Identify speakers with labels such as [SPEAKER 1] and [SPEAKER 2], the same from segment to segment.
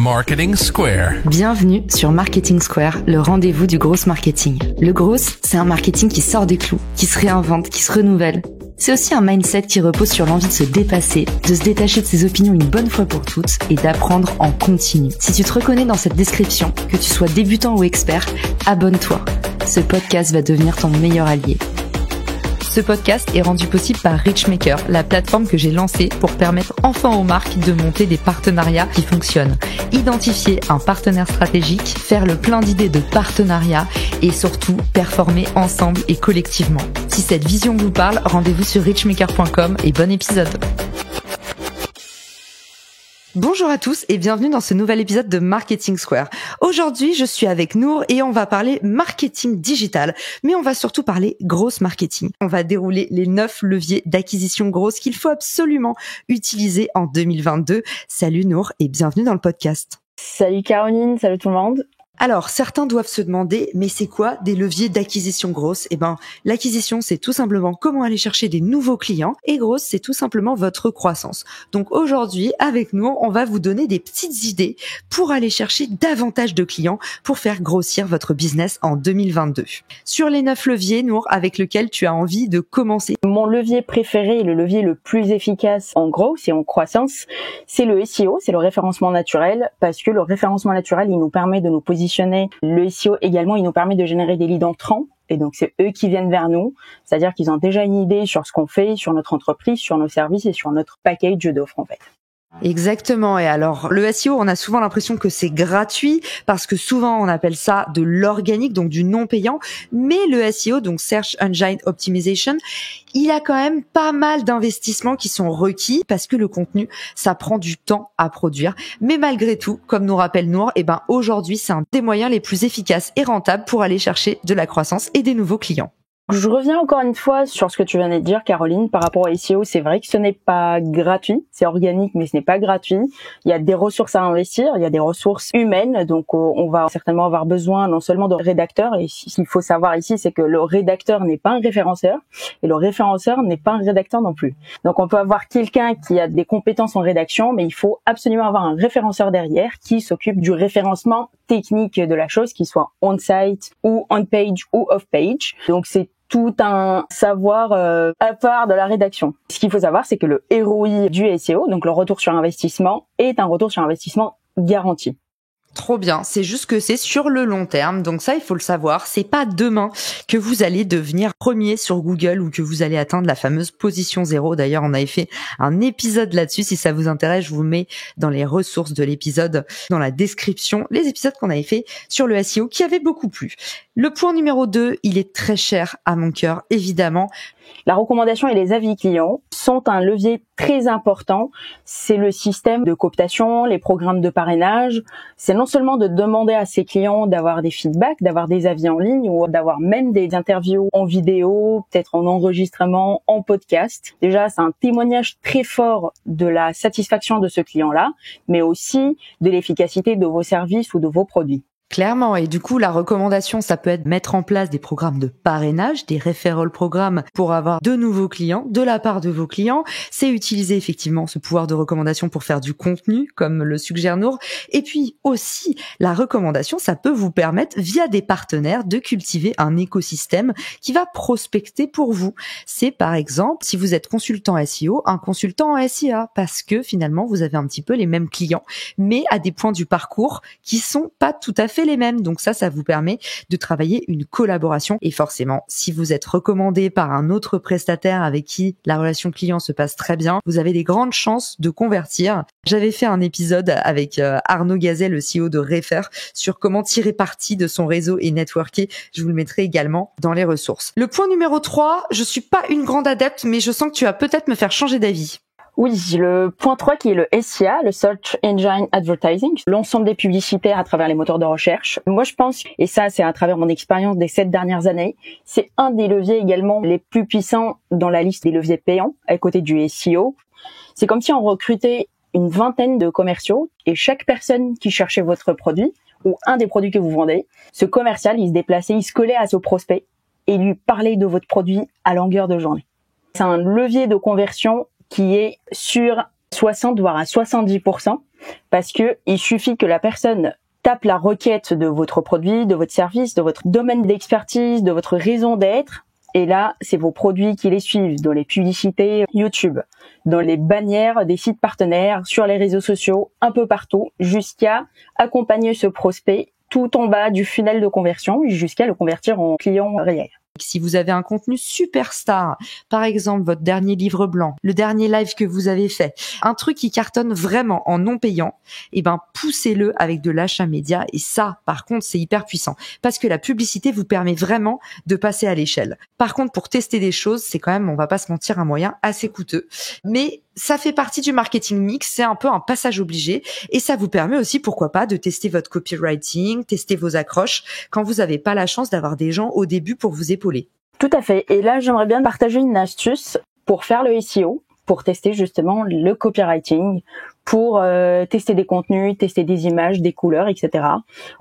[SPEAKER 1] Marketing Square.
[SPEAKER 2] Bienvenue sur Marketing Square, le rendez-vous du gros marketing. Le gros, c'est un marketing qui sort des clous, qui se réinvente, qui se renouvelle. C'est aussi un mindset qui repose sur l'envie de se dépasser, de se détacher de ses opinions une bonne fois pour toutes et d'apprendre en continu. Si tu te reconnais dans cette description, que tu sois débutant ou expert, abonne-toi. Ce podcast va devenir ton meilleur allié. Ce podcast est rendu possible par Richmaker, la plateforme que j'ai lancée pour permettre enfin aux marques de monter des partenariats qui fonctionnent. Identifier un partenaire stratégique, faire le plein d'idées de partenariat et surtout performer ensemble et collectivement. Si cette vision vous parle, rendez-vous sur richmaker.com et bon épisode. Bonjour à tous et bienvenue dans ce nouvel épisode de Marketing Square. Aujourd'hui, je suis avec Nour et on va parler marketing digital, mais on va surtout parler grosse marketing. On va dérouler les 9 leviers d'acquisition grosse qu'il faut absolument utiliser en 2022. Salut Nour et bienvenue dans le podcast.
[SPEAKER 3] Salut Caroline, salut tout le monde.
[SPEAKER 2] Alors, certains doivent se demander, mais c'est quoi des leviers d'acquisition grosse ? L'acquisition, c'est tout simplement comment aller chercher des nouveaux clients et grosse, c'est tout simplement votre croissance. Donc aujourd'hui, avec nous, on va vous donner des petites idées pour aller chercher davantage de clients pour faire grossir votre business en 2022. Sur les 9 leviers, Nour, avec lesquels tu as envie de commencer.
[SPEAKER 3] Mon levier préféré et le levier le plus efficace en growth et en croissance, c'est le SEO, c'est le référencement naturel, parce que le référencement naturel, il nous permet de nous positionner. Le SEO également, il nous permet de générer des leads entrants. Et donc, c'est eux qui viennent vers nous. C'est-à-dire qu'ils ont déjà une idée sur ce qu'on fait, sur notre entreprise, sur nos services et sur notre package d'offres, en fait.
[SPEAKER 2] Exactement. Et alors, le SEO, on a souvent l'impression que c'est gratuit parce que souvent on appelle ça de l'organique, donc du non payant. Mais le SEO, donc Search Engine Optimization, il a quand même pas mal d'investissements qui sont requis parce que le contenu, ça prend du temps à produire. Mais malgré tout, comme nous rappelle Nour, aujourd'hui, c'est un des moyens les plus efficaces et rentables pour aller chercher de la croissance et des nouveaux clients.
[SPEAKER 3] Je reviens encore une fois sur ce que tu viens de dire, Caroline, par rapport au SEO. C'est vrai que ce n'est pas gratuit, c'est organique, mais ce n'est pas gratuit. Il y a des ressources à investir, il y a des ressources humaines, donc on va certainement avoir besoin non seulement de rédacteurs, et ce qu'il faut savoir ici, c'est que le rédacteur n'est pas un référenceur, et le référenceur n'est pas un rédacteur non plus. Donc on peut avoir quelqu'un qui a des compétences en rédaction, mais il faut absolument avoir un référenceur derrière qui s'occupe du référencement technique de la chose, qu'il soit on-site ou on-page ou off-page. Donc c'est tout un savoir à part de la rédaction. Ce qu'il faut savoir, c'est que le ROI du SEO, donc le retour sur investissement, est un retour sur investissement garanti.
[SPEAKER 2] Trop bien, c'est juste que c'est sur le long terme, donc ça il faut le savoir, c'est pas demain que vous allez devenir premier sur Google ou que vous allez atteindre la fameuse position 0. D'ailleurs on avait fait un épisode là-dessus, si ça vous intéresse je vous mets dans les ressources de l'épisode, dans la description, les épisodes qu'on avait fait sur le SEO qui avaient beaucoup plu. Le point numéro 2, il est très cher à mon cœur évidemment.
[SPEAKER 3] La recommandation et les avis clients sont un levier très important. C'est le système de cooptation, les programmes de parrainage. C'est non seulement de demander à ses clients d'avoir des feedbacks, d'avoir des avis en ligne ou d'avoir même des interviews en vidéo, peut-être en enregistrement, en podcast. Déjà, c'est un témoignage très fort de la satisfaction de ce client-là, mais aussi de l'efficacité de vos services ou de vos produits.
[SPEAKER 2] Clairement, et du coup, la recommandation, ça peut être mettre en place des programmes de parrainage, des referral programmes pour avoir de nouveaux clients de la part de vos clients. C'est utiliser effectivement ce pouvoir de recommandation pour faire du contenu, comme le suggère Nour. Et puis aussi, la recommandation, ça peut vous permettre, via des partenaires, de cultiver un écosystème qui va prospecter pour vous. C'est par exemple, si vous êtes consultant SEO, un consultant en SIA, parce que finalement, vous avez un petit peu les mêmes clients, mais à des points du parcours qui sont pas tout à fait les mêmes. Donc ça vous permet de travailler une collaboration. Et forcément, si vous êtes recommandé par un autre prestataire avec qui la relation client se passe très bien, vous avez des grandes chances de convertir. J'avais fait un épisode avec Arnaud Gazet, le CEO de Refer, sur comment tirer parti de son réseau et networker. Je vous le mettrai également dans les ressources. Le point numéro 3, je suis pas une grande adepte, mais je sens que tu vas peut-être me faire changer d'avis.
[SPEAKER 3] Oui, le point 3 qui est le SEA, le Search Engine Advertising, l'ensemble des publicitaires à travers les moteurs de recherche. Moi, je pense, et ça c'est à travers mon expérience des 7 dernières années, c'est un des leviers également les plus puissants dans la liste des leviers payants à côté du SEO. C'est comme si on recrutait une vingtaine de commerciaux et chaque personne qui cherchait votre produit ou un des produits que vous vendez, ce commercial, il se déplaçait, il se collait à ce prospect et lui parlait de votre produit à longueur de journée. C'est un levier de conversion qui est sûr 60 voire à 70%, parce que il suffit que la personne tape la requête de votre produit, de votre service, de votre domaine d'expertise, de votre raison d'être. Et là, c'est vos produits qui les suivent dans les publicités YouTube, dans les bannières des sites partenaires, sur les réseaux sociaux, un peu partout, jusqu'à accompagner ce prospect tout en bas du funnel de conversion, jusqu'à le convertir en client réel.
[SPEAKER 2] Si vous avez un contenu superstar, par exemple votre dernier livre blanc, le dernier live que vous avez fait, un truc qui cartonne vraiment en non payant, poussez-le avec de l'achat média. Et ça, par contre, c'est hyper puissant parce que la publicité vous permet vraiment de passer à l'échelle. Par contre, pour tester des choses, c'est quand même, on va pas se mentir, un moyen assez coûteux. Mais ça fait partie du marketing mix, c'est un peu un passage obligé et ça vous permet aussi, pourquoi pas, de tester votre copywriting, tester vos accroches quand vous n'avez pas la chance d'avoir des gens au début pour vous épauler.
[SPEAKER 3] Tout à fait. Et là, j'aimerais bien partager une astuce pour faire le SEO, pour tester justement le copywriting, pour tester des contenus, tester des images, des couleurs, etc.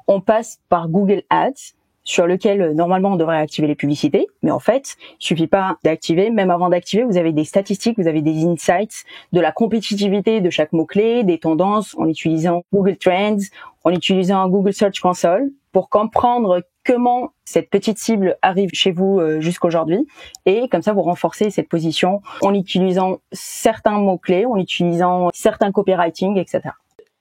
[SPEAKER 3] On passe par Google Ads, sur lequel normalement on devrait activer les publicités, mais en fait, il suffit pas d'activer. Même avant d'activer, vous avez des statistiques, vous avez des insights de la compétitivité de chaque mot-clé, des tendances en utilisant Google Trends, en utilisant Google Search Console pour comprendre comment cette petite cible arrive chez vous jusqu'aujourd'hui, et comme ça vous renforcez cette position en utilisant certains mots-clés, en utilisant certains copywriting, etc.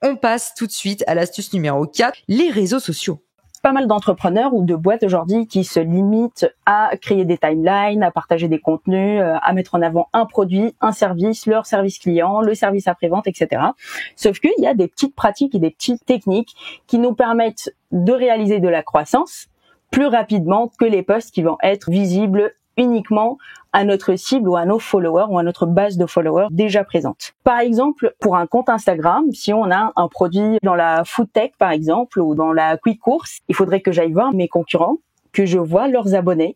[SPEAKER 2] On passe tout de suite à l'astuce numéro 4, les réseaux sociaux.
[SPEAKER 3] Pas mal d'entrepreneurs ou de boîtes aujourd'hui qui se limitent à créer des timelines, à partager des contenus, à mettre en avant un produit, un service, leur service client, le service après-vente, etc. Sauf qu'il y a des petites pratiques et des petites techniques qui nous permettent de réaliser de la croissance plus rapidement que les posts qui vont être visibles uniquement à notre cible ou à nos followers ou à notre base de followers déjà présente. Par exemple, pour un compte Instagram, si on a un produit dans la food tech par exemple ou dans la quick course, il faudrait que j'aille voir mes concurrents, que je vois leurs abonnés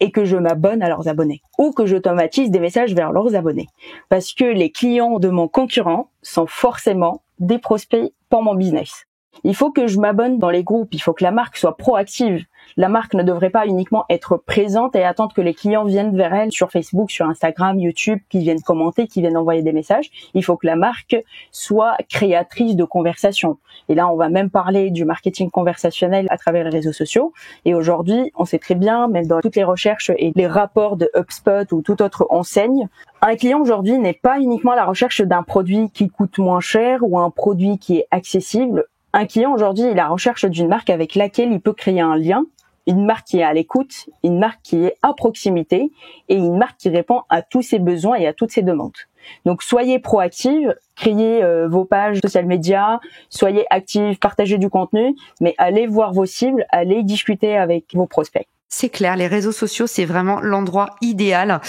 [SPEAKER 3] et que je m'abonne à leurs abonnés ou que j'automatise des messages vers leurs abonnés. Parce que les clients de mon concurrent sont forcément des prospects pour mon business. Il faut que je m'abonne dans les groupes, il faut que la marque soit proactive. La marque ne devrait pas uniquement être présente et attendre que les clients viennent vers elle sur Facebook, sur Instagram, YouTube, qu'ils viennent commenter, qu'ils viennent envoyer des messages. Il faut que la marque soit créatrice de conversation. Et là, on va même parler du marketing conversationnel à travers les réseaux sociaux. Et aujourd'hui, on sait très bien, même dans toutes les recherches et les rapports de HubSpot ou toute autre enseigne, un client aujourd'hui n'est pas uniquement à la recherche d'un produit qui coûte moins cher ou un produit qui est accessible. Un client aujourd'hui, il est à la recherche d'une marque avec laquelle il peut créer un lien, une marque qui est à l'écoute, une marque qui est à proximité et une marque qui répond à tous ses besoins et à toutes ses demandes. Donc soyez proactive, créez vos pages social media, soyez active, partagez du contenu, mais allez voir vos cibles, allez discuter avec vos prospects.
[SPEAKER 2] C'est clair, les réseaux sociaux, c'est vraiment l'endroit idéal.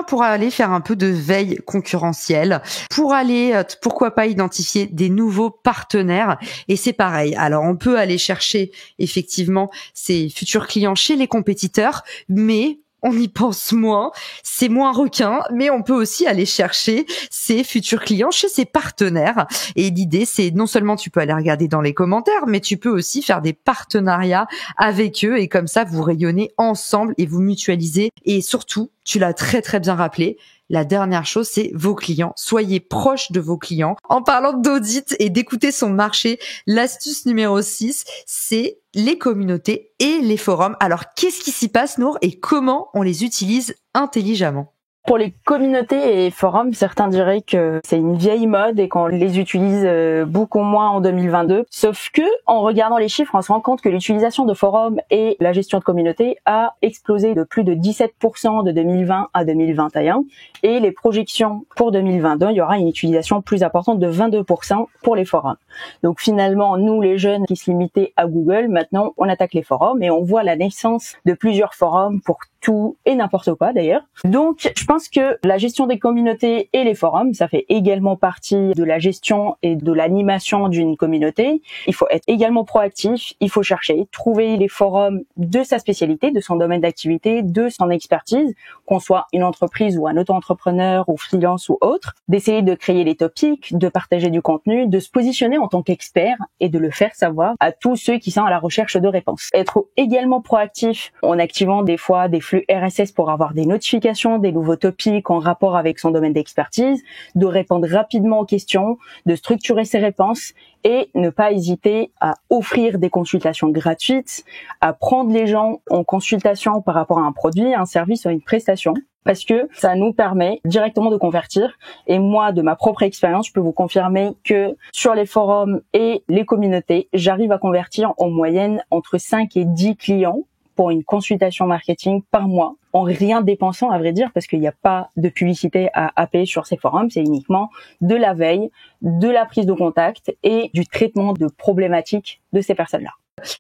[SPEAKER 2] Pour aller faire un peu de veille concurrentielle, pour aller, pourquoi pas, identifier des nouveaux partenaires. Et c'est pareil. Alors, on peut aller chercher effectivement ces futurs clients chez les compétiteurs, mais on y pense moins, c'est moins requin, mais on peut aussi aller chercher ses futurs clients chez ses partenaires. Et l'idée, c'est non seulement tu peux aller regarder dans les commentaires, mais tu peux aussi faire des partenariats avec eux et comme ça, vous rayonnez ensemble et vous mutualisez. Et surtout, tu l'as très très bien rappelé, la dernière chose, c'est vos clients. Soyez proches de vos clients. En parlant d'audit et d'écouter son marché, l'astuce numéro 6, c'est les communautés et les forums. Alors, qu'est-ce qui s'y passe, Nour, et comment on les utilise intelligemment ?
[SPEAKER 3] Pour les communautés et forums, certains diraient que c'est une vieille mode et qu'on les utilise beaucoup moins en 2022. Sauf que, en regardant les chiffres, on se rend compte que l'utilisation de forums et la gestion de communautés a explosé de plus de 17% de 2020 à 2021. Et les projections pour 2022, il y aura une utilisation plus importante de 22% pour les forums. Donc finalement, nous les jeunes qui se limitaient à Google, maintenant on attaque les forums et on voit la naissance de plusieurs forums pour tout et n'importe quoi d'ailleurs. Donc je pense que la gestion des communautés et les forums, ça fait également partie de la gestion et de l'animation d'une communauté. Il faut être également proactif, il faut chercher, trouver les forums de sa spécialité, de son domaine d'activité, de son expertise, qu'on soit une entreprise ou un auto-entrepreneur ou freelance ou autre, d'essayer de créer les topics, de partager du contenu, de se positionner en en tant qu'expert et de le faire savoir à tous ceux qui sont à la recherche de réponses. Être également proactif en activant des fois des flux RSS pour avoir des notifications, des nouveaux topics en rapport avec son domaine d'expertise, de répondre rapidement aux questions, de structurer ses réponses et ne pas hésiter à offrir des consultations gratuites, à prendre les gens en consultation par rapport à un produit, un service ou une prestation, parce que ça nous permet directement de convertir. Et moi, de ma propre expérience, je peux vous confirmer que sur les forums et les communautés, j'arrive à convertir en moyenne entre 5 et 10 clients pour une consultation marketing par mois, en rien dépensant à vrai dire, parce qu'il n'y a pas de publicité à payer sur ces forums, c'est uniquement de la veille, de la prise de contact et du traitement de problématiques de ces personnes-là.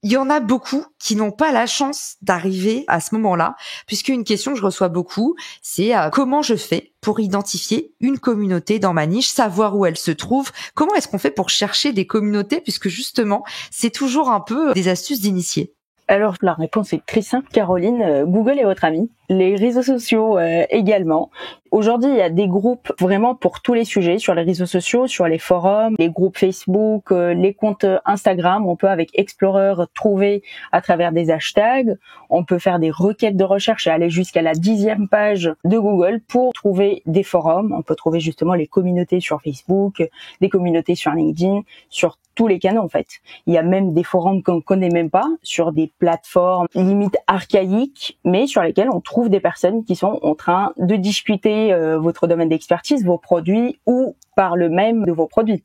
[SPEAKER 2] Il y en a beaucoup qui n'ont pas la chance d'arriver à ce moment-là, puisque une question que je reçois beaucoup, c'est comment je fais pour identifier une communauté dans ma niche, savoir où elle se trouve, comment est-ce qu'on fait pour chercher des communautés, puisque justement, c'est toujours un peu des astuces d'initiés.
[SPEAKER 3] Alors la réponse est très simple, Caroline. Google est votre ami. Les réseaux sociaux également. Aujourd'hui, il y a des groupes vraiment pour tous les sujets sur les réseaux sociaux, sur les forums, les groupes Facebook, les comptes Instagram. On peut avec Explorer trouver à travers des hashtags. On peut faire des requêtes de recherche et aller jusqu'à la 10e page de Google pour trouver des forums. On peut trouver justement les communautés sur Facebook, des communautés sur LinkedIn, sur tous les canaux en fait. Il y a même des forums qu'on connaît même pas sur des plateformes limite archaïques, mais sur lesquelles on trouve des personnes qui sont en train de discuter votre domaine d'expertise, vos produits ou parlent même de vos produits.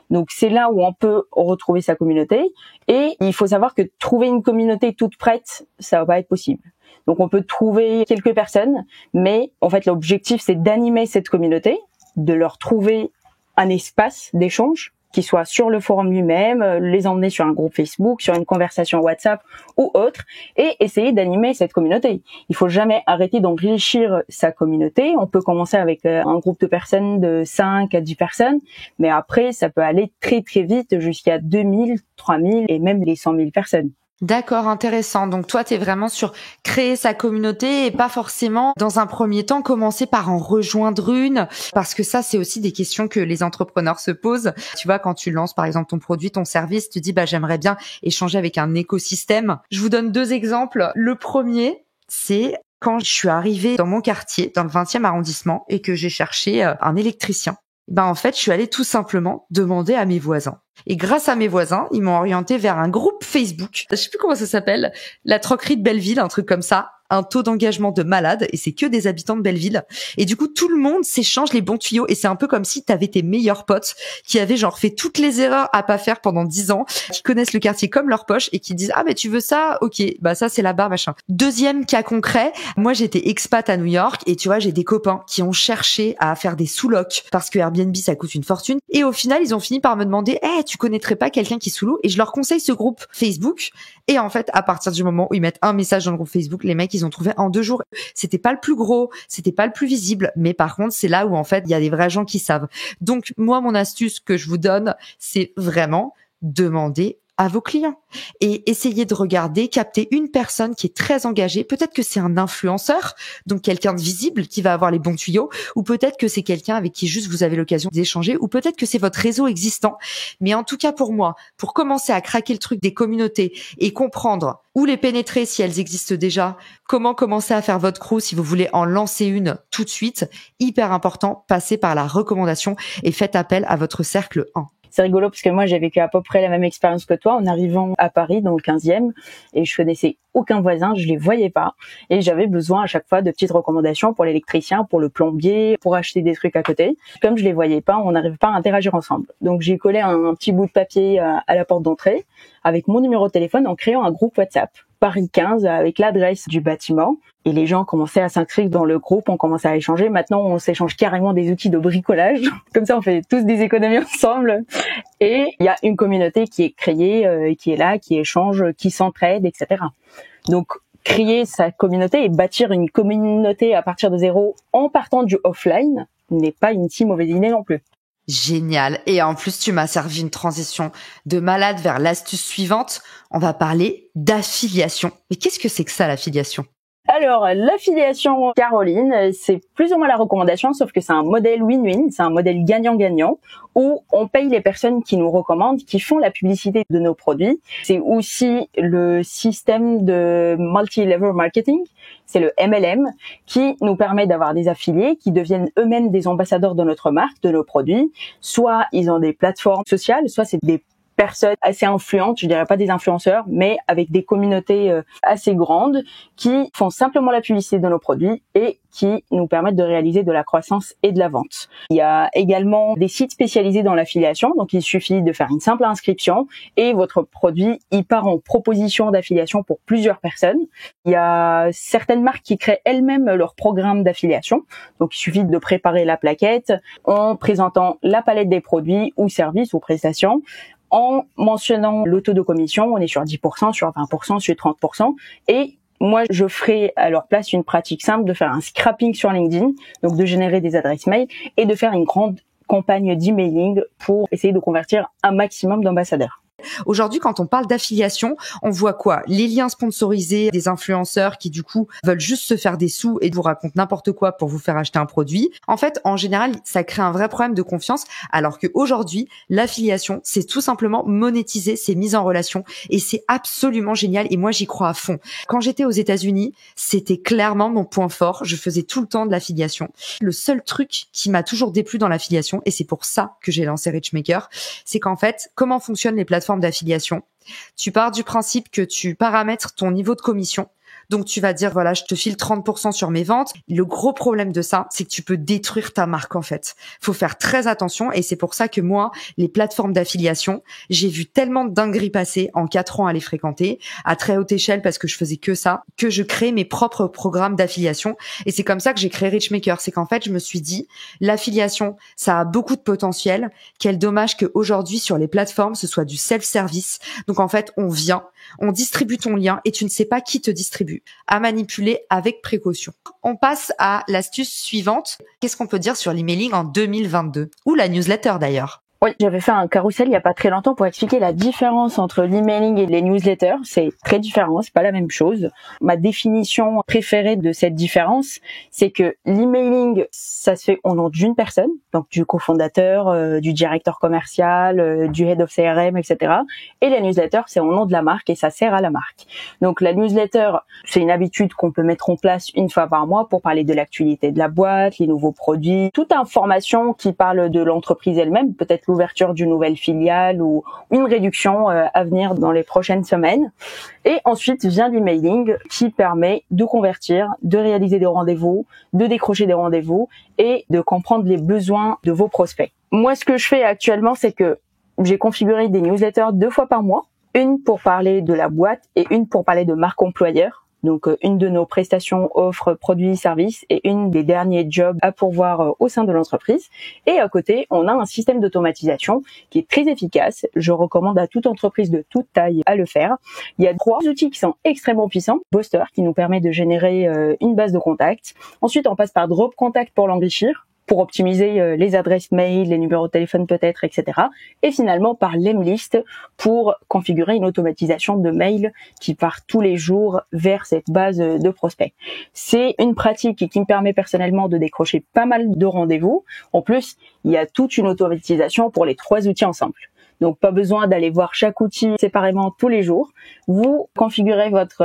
[SPEAKER 3] Donc c'est là où on peut retrouver sa communauté et il faut savoir que trouver une communauté toute prête, ça va pas être possible. Donc on peut trouver quelques personnes, mais en fait l'objectif c'est d'animer cette communauté, de leur trouver un espace d'échange qui soit sur le forum lui-même, les emmener sur un groupe Facebook, sur une conversation WhatsApp ou autre, et essayer d'animer cette communauté. Il faut jamais arrêter d'enrichir sa communauté. On peut commencer avec un groupe de personnes de 5 à 10 personnes, mais après, ça peut aller très très vite jusqu'à 2000, 3000 et même les 100 000 personnes.
[SPEAKER 2] D'accord, intéressant. Donc toi, t'es vraiment sur créer sa communauté et pas forcément, dans un premier temps, commencer par en rejoindre une, parce que ça, c'est aussi des questions que les entrepreneurs se posent. Tu vois, quand tu lances, par exemple, ton produit, ton service, tu te dis, j'aimerais bien échanger avec un écosystème. Je vous donne 2 exemples. Le premier, c'est quand je suis arrivée dans mon quartier, dans le 20e arrondissement, et que j'ai cherché un électricien. En fait, je suis allée tout simplement demander à mes voisins. Et grâce à mes voisins, ils m'ont orienté vers un groupe Facebook. Je sais plus comment ça s'appelle. La troquerie de Belleville, un truc comme ça. Un taux d'engagement de malade et c'est que des habitants de Belleville. Et du coup, tout le monde s'échange les bons tuyaux et c'est un peu comme si t'avais tes meilleurs potes qui avaient genre fait toutes les erreurs à pas faire pendant 10 ans, qui connaissent le quartier comme leur poche et qui disent « Ah, mais tu veux ça? Ok, ça c'est là-bas, machin. » Deuxième cas concret, moi j'étais expat à New York et tu vois, j'ai des copains qui ont cherché à faire des sous-locs parce que Airbnb ça coûte une fortune et au final, ils ont fini par me demander « Hey, tu connaîtrais pas quelqu'un qui sous-loue ?» Et je leur conseille ce groupe Facebook et en fait, à partir du moment où ils mettent un message dans le groupe Facebook, les mecs ils ont trouvé en 2 jours. C'était pas le plus gros, c'était pas le plus visible, mais par contre, c'est là où en fait, il y a des vrais gens qui savent. Donc, moi, mon astuce que je vous donne, c'est vraiment demander à vos clients et essayez de regarder, capter une personne qui est très engagée. Peut-être que c'est un influenceur, donc quelqu'un de visible qui va avoir les bons tuyaux, ou peut-être que c'est quelqu'un avec qui juste vous avez l'occasion d'échanger, ou peut-être que c'est votre réseau existant. Mais en tout cas pour moi, pour commencer à craquer le truc des communautés et comprendre où les pénétrer si elles existent déjà, comment commencer à faire votre crew si vous voulez en lancer une tout de suite, hyper important, passez par la recommandation et faites appel à votre cercle 1.
[SPEAKER 3] C'est rigolo parce que moi, j'ai vécu à peu près la même expérience que toi en arrivant à Paris dans le 15e et je connaissais aucun voisin, je les voyais pas et j'avais besoin à chaque fois de petites recommandations pour l'électricien, pour le plombier, pour acheter des trucs à côté. Comme je les voyais pas, on n'arrivait pas à interagir ensemble. Donc j'ai collé un petit bout de papier à la porte d'entrée avec mon numéro de téléphone en créant un groupe WhatsApp. Paris 15 avec l'adresse du bâtiment et les gens commençaient à s'inscrire dans le groupe, on commençait à échanger. Maintenant, on s'échange carrément des outils de bricolage. Comme ça, on fait tous des économies ensemble. Et il y a une communauté qui est créée, qui est là, qui échange, qui s'entraide, etc. Donc, créer sa communauté et bâtir une communauté à partir de zéro en partant du offline n'est pas une si mauvaise idée non plus.
[SPEAKER 2] Génial. Et en plus, tu m'as servi une transition de malade vers l'astuce suivante. On va parler d'affiliation. Mais qu'est-ce que c'est que ça, l'affiliation ?
[SPEAKER 3] Alors, l'affiliation, Caroline, c'est plus ou moins la recommandation, sauf que c'est un modèle win-win, c'est un modèle gagnant-gagnant, où on paye les personnes qui nous recommandent, qui font la publicité de nos produits. C'est aussi le système de multi-level marketing, c'est le MLM, qui nous permet d'avoir des affiliés qui deviennent eux-mêmes des ambassadeurs de notre marque, de nos produits. Soit ils ont des plateformes sociales, soit c'est des personnes assez influentes, je dirais pas des influenceurs, mais avec des communautés assez grandes qui font simplement la publicité de nos produits et qui nous permettent de réaliser de la croissance et de la vente. Il y a également des sites spécialisés dans l'affiliation, donc il suffit de faire une simple inscription et votre produit y part en proposition d'affiliation pour plusieurs personnes. Il y a certaines marques qui créent elles-mêmes leur programme d'affiliation, donc il suffit de préparer la plaquette en présentant la palette des produits ou services ou prestations. En mentionnant le taux de commission, on est sur 10%, sur 20%, sur 30%. Et moi, je ferai à leur place une pratique simple de faire un scrapping sur LinkedIn, donc de générer des adresses mail et de faire une grande campagne d'emailing pour essayer de convertir un maximum d'ambassadeurs.
[SPEAKER 2] Aujourd'hui, quand on parle d'affiliation, on voit quoi? Les liens sponsorisés des influenceurs qui, du coup, veulent juste se faire des sous et vous racontent n'importe quoi pour vous faire acheter un produit. En fait, en général, ça crée un vrai problème de confiance, alors qu'aujourd'hui, l'affiliation, c'est tout simplement monétiser ces mises en relation et c'est absolument génial et moi, j'y crois à fond. Quand j'étais aux États-Unis, c'était clairement mon point fort. Je faisais tout le temps de l'affiliation. Le seul truc qui m'a toujours déplu dans l'affiliation, et c'est pour ça que j'ai lancé Richmaker, c'est qu'en fait, comment fonctionnent les plateformes d'affiliation? Tu pars du principe que tu paramètres ton niveau de commission. Donc, tu vas dire, voilà, je te file 30% sur mes ventes. Le gros problème de ça, c'est que tu peux détruire ta marque, en fait. Faut faire très attention et c'est pour ça que moi, les plateformes d'affiliation, j'ai vu tellement de dingueries passer en 4 ans à les fréquenter, à très haute échelle parce que je faisais que ça, que je crée mes propres programmes d'affiliation. Et c'est comme ça que j'ai créé Richmaker. C'est qu'en fait, je me suis dit, l'affiliation, ça a beaucoup de potentiel. Quel dommage qu'aujourd'hui, sur les plateformes, ce soit du self-service. Donc, en fait, on vient, on distribue ton lien et tu ne sais pas qui te distribue. À manipuler avec précaution. On passe à l'astuce suivante. Qu'est-ce qu'on peut dire sur l'emailing en 2022? Ou la newsletter d'ailleurs.
[SPEAKER 3] Oui, j'avais fait un carrousel il y a pas très longtemps pour expliquer la différence entre l'emailing et les newsletters. C'est très différent, c'est pas la même chose. Ma définition préférée de cette différence, c'est que l'emailing, ça se fait au nom d'une personne, donc du cofondateur, du directeur commercial, du head of CRM, etc. Et la newsletter, c'est au nom de la marque et ça sert à la marque. Donc la newsletter, c'est une habitude qu'on peut mettre en place une fois par mois pour parler de l'actualité de la boîte, les nouveaux produits, toute information qui parle de l'entreprise elle-même, peut-être l'ouverture d'une nouvelle filiale ou une réduction à venir dans les prochaines semaines. Et ensuite vient l'emailing qui permet de convertir, de réaliser des rendez-vous, de décrocher des rendez-vous et de comprendre les besoins de vos prospects. Moi, ce que je fais actuellement, c'est que j'ai configuré des newsletters 2 fois par mois, une pour parler de la boîte et une pour parler de marque employeur. Donc, une de nos prestations, offres, produits, services et une des derniers jobs à pourvoir au sein de l'entreprise. Et à côté, on a un système d'automatisation qui est très efficace. Je recommande à toute entreprise de toute taille à le faire. Il y a 3 outils qui sont extrêmement puissants. Booster qui nous permet de générer une base de contacts. Ensuite, on passe par Drop Contact pour l'enrichir, pour optimiser les adresses mail, les numéros de téléphone peut-être, etc. Et finalement par Lemlist pour configurer une automatisation de mail qui part tous les jours vers cette base de prospects. C'est une pratique qui me permet personnellement de décrocher pas mal de rendez-vous. En plus, il y a toute une automatisation pour les 3 outils ensemble. Donc, pas besoin d'aller voir chaque outil séparément tous les jours. Vous configurez votre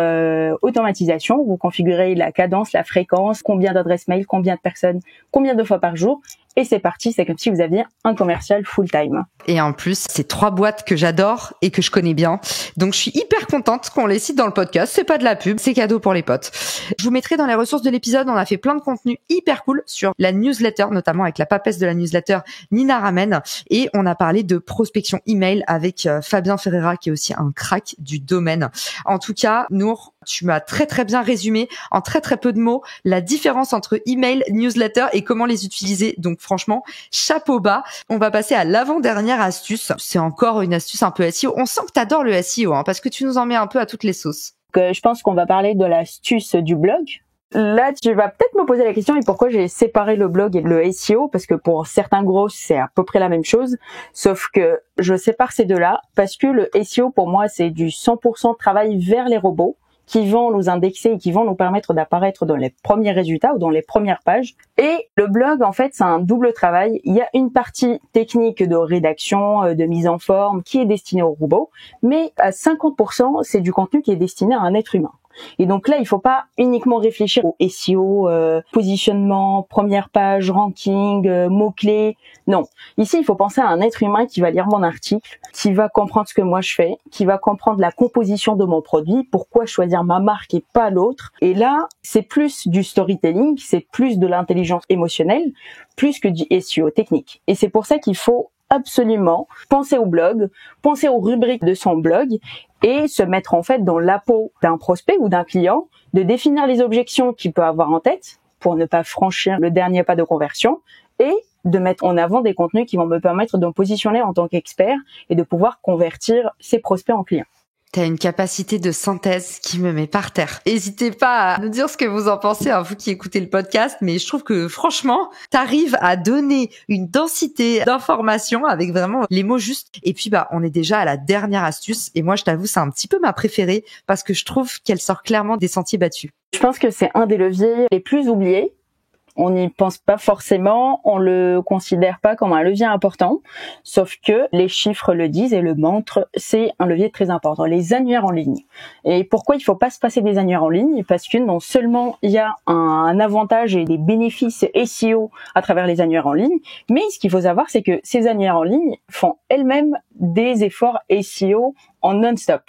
[SPEAKER 3] automatisation, vous configurez la cadence, la fréquence, combien d'adresses mail, combien de personnes, combien de fois par jour. Et c'est parti, c'est comme si vous aviez un commercial full-time.
[SPEAKER 2] Et en plus, c'est 3 boîtes que j'adore et que je connais bien. Donc, je suis hyper contente qu'on les cite dans le podcast. C'est pas de la pub, c'est cadeau pour les potes. Je vous mettrai dans les ressources de l'épisode, on a fait plein de contenus hyper cool sur la newsletter, notamment avec la papesse de la newsletter, Nina Ramen. Et on a parlé de prospection email avec Fabien Ferreira, qui est aussi un crack du domaine. En tout cas, Nour, tu m'as très très bien résumé en très très peu de mots la différence entre email, newsletter et comment les utiliser. Donc franchement, chapeau bas. On va passer à l'avant-dernière astuce. C'est encore une astuce un peu SEO. On sent que t'adores le SEO, parce que tu nous en mets un peu à toutes les sauces.
[SPEAKER 3] Je pense qu'on va parler de l'astuce du blog. Là, tu vas peut-être me poser la question et pourquoi j'ai séparé le blog et le SEO, parce que pour certains gros, c'est à peu près la même chose, sauf que je sépare ces deux-là parce que le SEO, pour moi, c'est du 100% travail vers les robots qui vont nous indexer et qui vont nous permettre d'apparaître dans les premiers résultats ou dans les premières pages. Et le blog, en fait, c'est un double travail. Il y a une partie technique de rédaction, de mise en forme qui est destinée aux robots, mais à 50%, c'est du contenu qui est destiné à un être humain. Et donc là, il faut pas uniquement réfléchir au SEO, positionnement, première page, ranking, mots-clés. Non. Ici, il faut penser à un être humain qui va lire mon article, qui va comprendre ce que moi je fais, qui va comprendre la composition de mon produit, pourquoi choisir ma marque et pas l'autre. Et là, c'est plus du storytelling, c'est plus de l'intelligence émotionnelle, plus que du SEO technique. Et c'est pour ça qu'il faut absolument penser au blog, penser aux rubriques de son blog et se mettre en fait dans la peau d'un prospect ou d'un client, de définir les objections qu'il peut avoir en tête pour ne pas franchir le dernier pas de conversion et de mettre en avant des contenus qui vont me permettre de me positionner en tant qu'expert et de pouvoir convertir ces prospects en clients.
[SPEAKER 2] T'as une capacité de synthèse qui me met par terre. N'hésitez pas à nous dire ce que vous en pensez, vous qui écoutez le podcast, mais je trouve que franchement, t'arrives à donner une densité d'informations avec vraiment les mots justes. Et puis on est déjà à la dernière astuce, et moi je t'avoue, c'est un petit peu ma préférée, parce que je trouve qu'elle sort clairement des sentiers battus.
[SPEAKER 3] Je pense que c'est un des leviers les plus oubliés. On n'y pense pas forcément, on le considère pas comme un levier important, sauf que les chiffres le disent et le montrent, c'est un levier très important, les annuaires en ligne. Et pourquoi il faut pas se passer des annuaires en ligne? Parce que non seulement il y a un avantage et des bénéfices SEO à travers les annuaires en ligne, mais ce qu'il faut savoir, c'est que ces annuaires en ligne font elles-mêmes des efforts SEO en non-stop.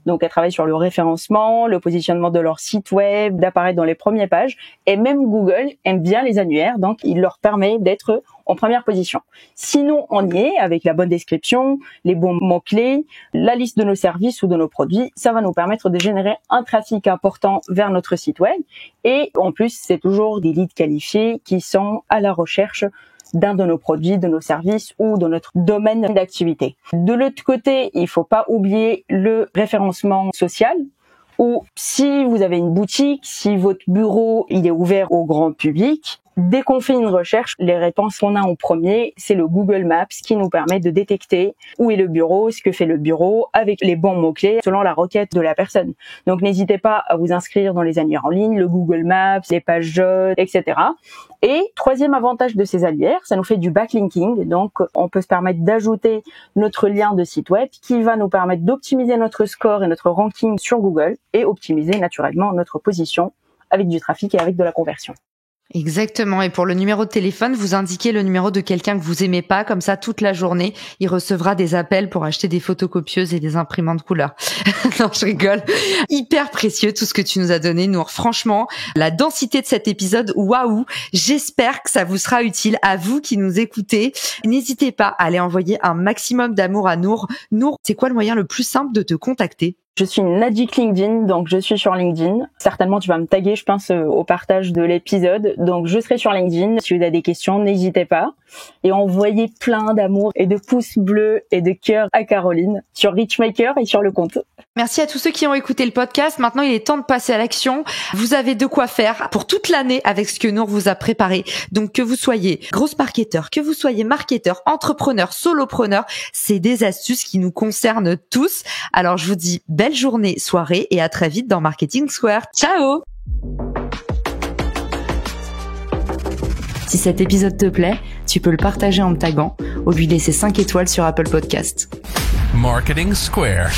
[SPEAKER 3] Donc, elles travaillent sur le référencement, le positionnement de leur site web, d'apparaître dans les premières pages. Et même Google aime bien les annuaires, donc il leur permet d'être en première position. Sinon, on y est avec la bonne description, les bons mots-clés, la liste de nos services ou de nos produits. Ça va nous permettre de générer un trafic important vers notre site web. Et en plus, c'est toujours des leads qualifiés qui sont à la recherche d'un de nos produits, de nos services ou de notre domaine d'activité. De l'autre côté, il faut pas oublier le référencement social, où si vous avez une boutique, si votre bureau il est ouvert au grand public, dès qu'on fait une recherche, les réponses qu'on a en premier, c'est le Google Maps qui nous permet de détecter où est le bureau, ce que fait le bureau, avec les bons mots-clés selon la requête de la personne. Donc n'hésitez pas à vous inscrire dans les annuaires en ligne, le Google Maps, les pages jaunes, etc. Et troisième avantage de ces annuaires, ça nous fait du backlinking. Donc on peut se permettre d'ajouter notre lien de site web qui va nous permettre d'optimiser notre score et notre ranking sur Google et optimiser naturellement notre position avec du trafic et avec de la conversion.
[SPEAKER 2] Exactement. Et pour le numéro de téléphone, vous indiquez le numéro de quelqu'un que vous aimez pas. Comme ça, toute la journée, il recevra des appels pour acheter des photocopieuses et des imprimantes couleur. Non, je rigole. Hyper précieux tout ce que tu nous as donné, Nour. Franchement, la densité de cet épisode, waouh. J'espère que ça vous sera utile à vous qui nous écoutez. N'hésitez pas à aller envoyer un maximum d'amour à Nour. Nour, c'est quoi le moyen le plus simple de te contacter?
[SPEAKER 3] Je suis une addict LinkedIn, donc je suis sur LinkedIn. Certainement, tu vas me taguer, je pense, au partage de l'épisode. Donc, je serai sur LinkedIn. Si vous avez des questions, n'hésitez pas. Et envoyez plein d'amour et de pouces bleus et de cœurs à Caroline sur Richmaker et sur le compte.
[SPEAKER 2] Merci à tous ceux qui ont écouté le podcast. Maintenant, il est temps de passer à l'action. Vous avez de quoi faire pour toute l'année avec ce que Nour vous a préparé. Donc, que vous soyez grosse marketeur, que vous soyez marketeur, entrepreneur, solopreneur, c'est des astuces qui nous concernent tous. Alors, je vous dis belle journée, soirée et à très vite dans Marketing Square. Ciao! Si cet épisode te plaît, tu peux le partager en me taguant ou lui laisser 5 étoiles sur Apple Podcast.
[SPEAKER 1] Marketing Square.